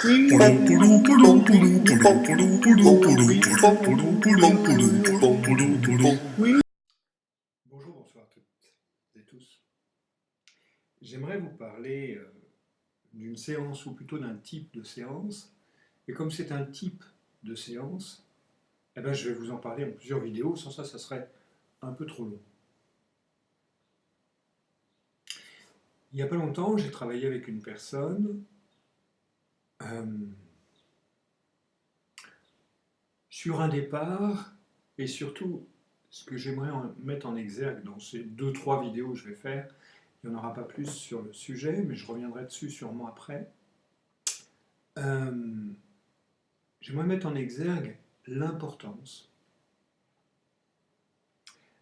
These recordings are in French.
Bonjour, bonsoir à toutes et tous. J'aimerais vous parler d'une séance, ou plutôt d'un type de séance. Et comme c'est un type de séance, eh ben, je vais vous en parler en plusieurs vidéos. Sans ça, ça serait un peu trop long. Il n'y a pas longtemps, j'ai travaillé avec une personne sur un départ, et surtout, ce que j'aimerais mettre en exergue dans ces 2-3 vidéos que je vais faire, il n'y en aura pas plus sur le sujet, mais je reviendrai dessus sûrement après. J'aimerais mettre en exergue l'importance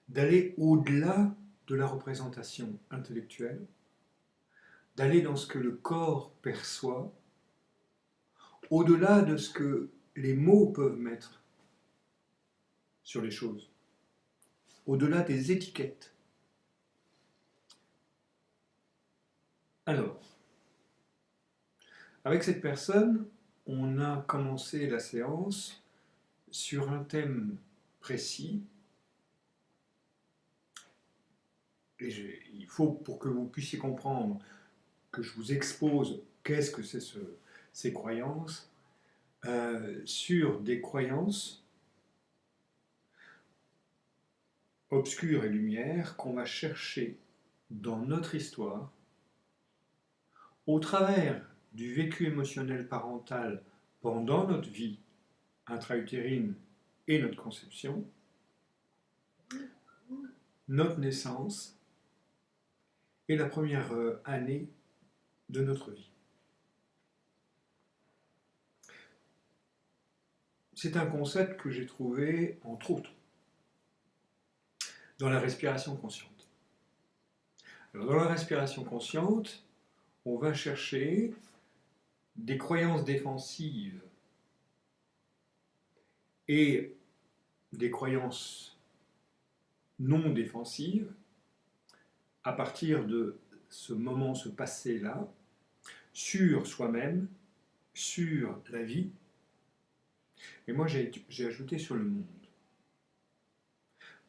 d'aller au-delà de la représentation intellectuelle, d'aller dans ce que le corps perçoit, au-delà de ce que les mots peuvent mettre sur les choses, au-delà des étiquettes. Alors, avec cette personne, on a commencé la séance sur un thème précis. Et il faut, pour que vous puissiez comprendre, que je vous expose qu'est-ce que c'est ces croyances, sur des croyances obscures et lumières qu'on va chercher dans notre histoire, au travers du vécu émotionnel parental pendant notre vie intra-utérine et notre conception, notre naissance et la première année de notre vie. C'est un concept que j'ai trouvé, entre autres, dans la respiration consciente. Alors, dans la respiration consciente, on va chercher des croyances défensives et des croyances non défensives à partir de ce moment, ce passé-là, sur soi-même, sur la vie, et moi j'ai ajouté sur le monde.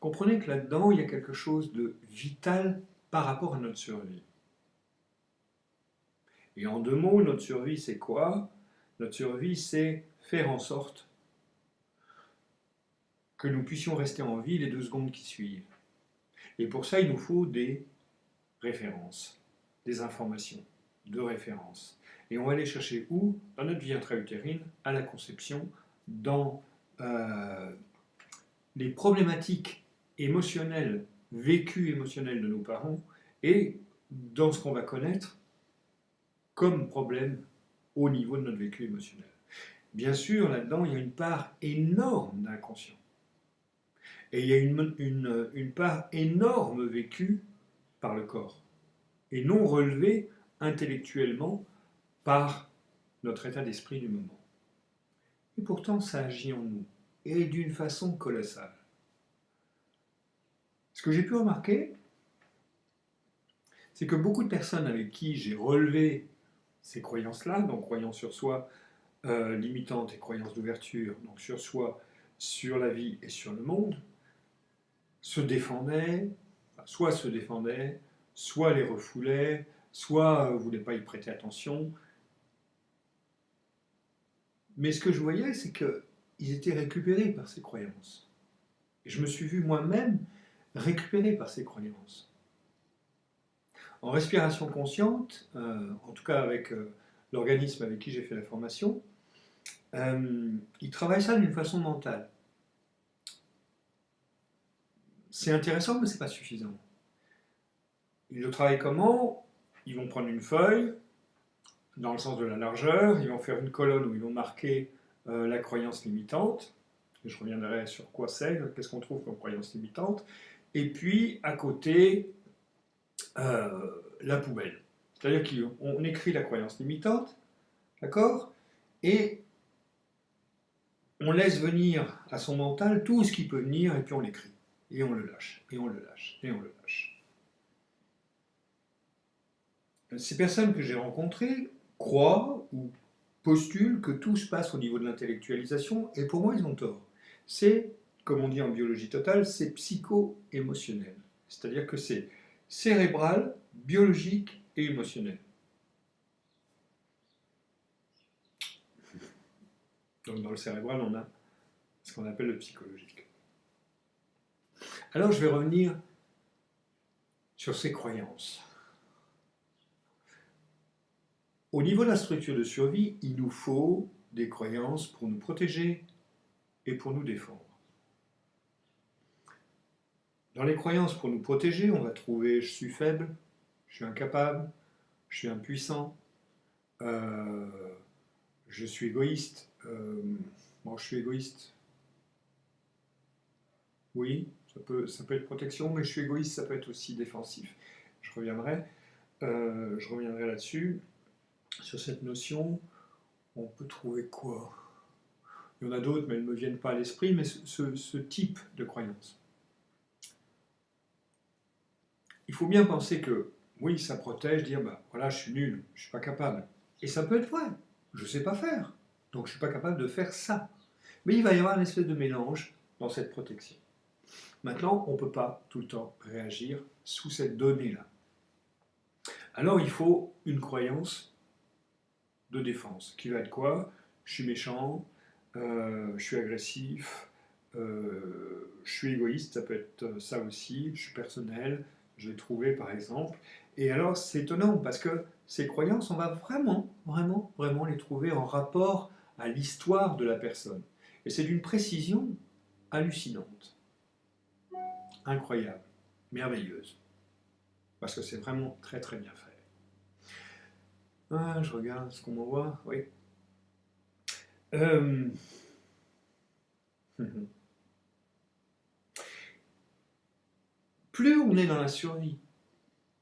Comprenez que là-dedans, il y a quelque chose de vital par rapport à notre survie. Et en 2 mots, notre survie, c'est quoi? Notre survie, c'est faire en sorte que nous puissions rester en vie les 2 secondes qui suivent. Et pour ça, il nous faut des références, des informations de référence. Et on va aller chercher où? Dans notre vie intra-utérine, à la conception, dans les problématiques émotionnelles, vécues émotionnelles de nos parents, et dans ce qu'on va connaître comme problème au niveau de notre vécu émotionnel. Bien sûr, là-dedans, il y a une part énorme d'inconscient. Et il y a une part énorme vécue par le corps, et non relevée intellectuellement par notre état d'esprit du moment. Et pourtant, ça agit en nous, et d'une façon colossale. Ce que j'ai pu remarquer, c'est que beaucoup de personnes avec qui j'ai relevé ces croyances-là, donc croyances sur soi limitantes et croyances d'ouverture, donc sur soi, sur la vie et sur le monde, se défendaient, soit les refoulaient, soit ne voulaient pas y prêter attention. Mais ce que je voyais, c'est qu'ils étaient récupérés par ces croyances. Et je me suis vu moi-même récupéré par ces croyances. En respiration consciente, en tout cas avec l'organisme avec qui j'ai fait la formation, ils travaillent ça d'une façon mentale. C'est intéressant, mais ce n'est pas suffisant. Ils le travaillent comment? Ils vont prendre une feuille, dans le sens de la largeur, ils vont faire une colonne où ils vont marquer la croyance limitante, et je reviendrai sur quoi c'est, qu'est-ce qu'on trouve comme croyance limitante, et puis à côté, la poubelle. C'est-à-dire qu'on écrit la croyance limitante, d'accord? Et on laisse venir à son mental tout ce qui peut venir, et puis on l'écrit. Et on le lâche, et on le lâche, et on le lâche. Ces personnes que j'ai rencontrées croient, ou postulent que tout se passe au niveau de l'intellectualisation, et pour moi, ils ont tort. C'est, comme on dit en biologie totale, c'est psycho-émotionnel. C'est-à-dire que c'est cérébral, biologique et émotionnel. Donc dans le cérébral, on a ce qu'on appelle le psychologique. Alors je vais revenir sur ces croyances. Au niveau de la structure de survie, il nous faut des croyances pour nous protéger et pour nous défendre. Dans les croyances pour nous protéger, on va trouver je suis faible, je suis incapable, je suis impuissant, je suis égoïste. Bon, je suis égoïste. Oui, ça peut être protection, mais je suis égoïste, ça peut être aussi défensif. Je reviendrai là-dessus. Sur cette notion, on peut trouver quoi? Il y en a d'autres, mais elles ne me viennent pas à l'esprit, mais ce type de croyance. Il faut bien penser que, oui, ça protège, dire, bah voilà, je suis nul, je ne suis pas capable. Et ça peut être vrai, je ne sais pas faire, donc je ne suis pas capable de faire ça. Mais il va y avoir une espèce de mélange dans cette protection. Maintenant, on ne peut pas tout le temps réagir sous cette donnée-là. Alors il faut une croyance de défense, qui va être quoi? Je suis méchant, je suis agressif, je suis égoïste, ça peut être ça aussi, je suis personnel, je l'ai trouvé par exemple. Et alors c'est étonnant parce que ces croyances, on va vraiment les trouver en rapport à l'histoire de la personne. Et c'est d'une précision hallucinante, incroyable, merveilleuse, parce que c'est vraiment très très bien fait. Ah, je regarde ce qu'on m'envoie, oui. Plus on est dans la survie,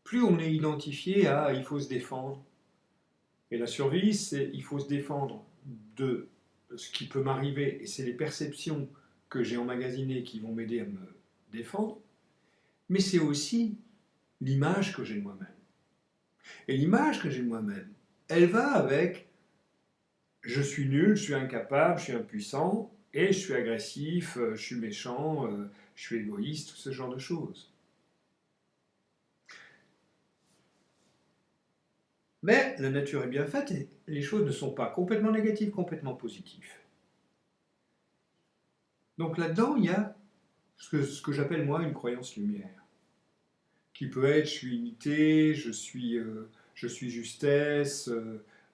plus on est identifié à il faut se défendre. Et la survie, c'est il faut se défendre de ce qui peut m'arriver, et c'est les perceptions que j'ai emmagasinées qui vont m'aider à me défendre, mais c'est aussi l'image que j'ai de moi-même. Et l'image que j'ai de moi-même, elle va avec je suis nul, je suis incapable, je suis impuissant, et je suis agressif, je suis méchant, je suis égoïste, tout ce genre de choses. Mais la nature est bien faite et les choses ne sont pas complètement négatives, complètement positives. Donc là-dedans, il y a ce que j'appelle moi une croyance lumière, qui peut être je suis unité, je suis justesse,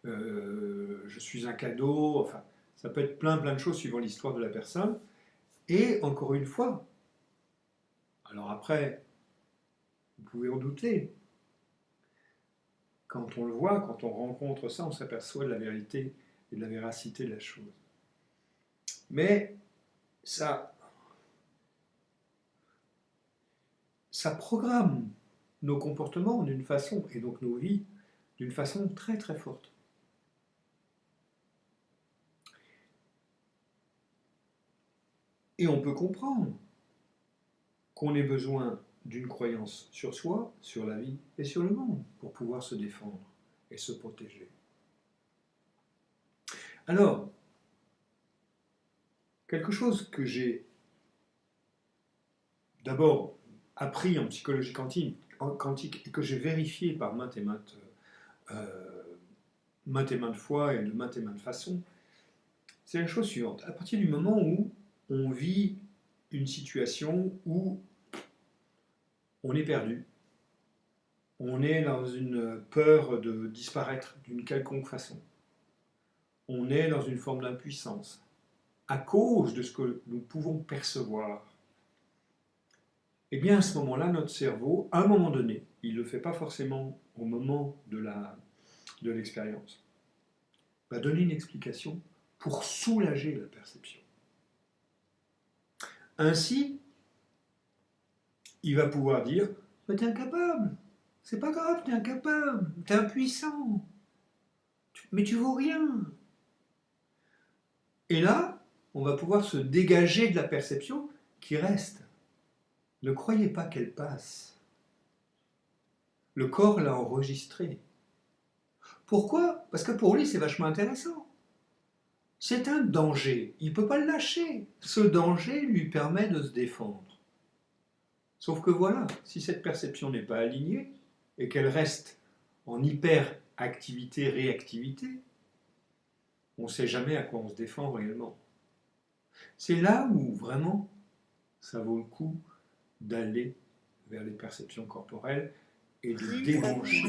je suis un cadeau, enfin, ça peut être plein de choses suivant l'histoire de la personne. Et encore une fois, alors après, vous pouvez en douter, quand on le voit, quand on rencontre ça, on s'aperçoit de la vérité et de la véracité de la chose. Mais ça programme nos comportements d'une façon, et donc nos vies, d'une façon très très forte. Et on peut comprendre qu'on ait besoin d'une croyance sur soi, sur la vie et sur le monde pour pouvoir se défendre et se protéger. Alors, quelque chose que j'ai d'abord appris en psychologie quantique et que j'ai vérifié par maintes et maintes fois et de maintes façons, c'est la chose suivante. À partir du moment où on vit une situation où on est perdu, on est dans une peur de disparaître d'une quelconque façon, on est dans une forme d'impuissance, à cause de ce que nous pouvons percevoir, eh bien à ce moment-là, notre cerveau, à un moment donné, il ne le fait pas forcément au moment de l'expérience, va donner une explication pour soulager la perception. Ainsi, il va pouvoir dire « Mais t'es incapable, c'est pas grave, t'es incapable, t'es impuissant, mais tu vaux rien ». Et là, on va pouvoir se dégager de la perception qui reste. Ne croyez pas qu'elle passe. Le corps l'a enregistrée. Pourquoi? Parce que pour lui, c'est vachement intéressant. C'est un danger, il ne peut pas le lâcher. Ce danger lui permet de se défendre. Sauf que voilà, si cette perception n'est pas alignée et qu'elle reste en hyperactivité, réactivité, on ne sait jamais à quoi on se défend réellement. C'est là où vraiment ça vaut le coup d'aller vers les perceptions corporelles et de débrancher.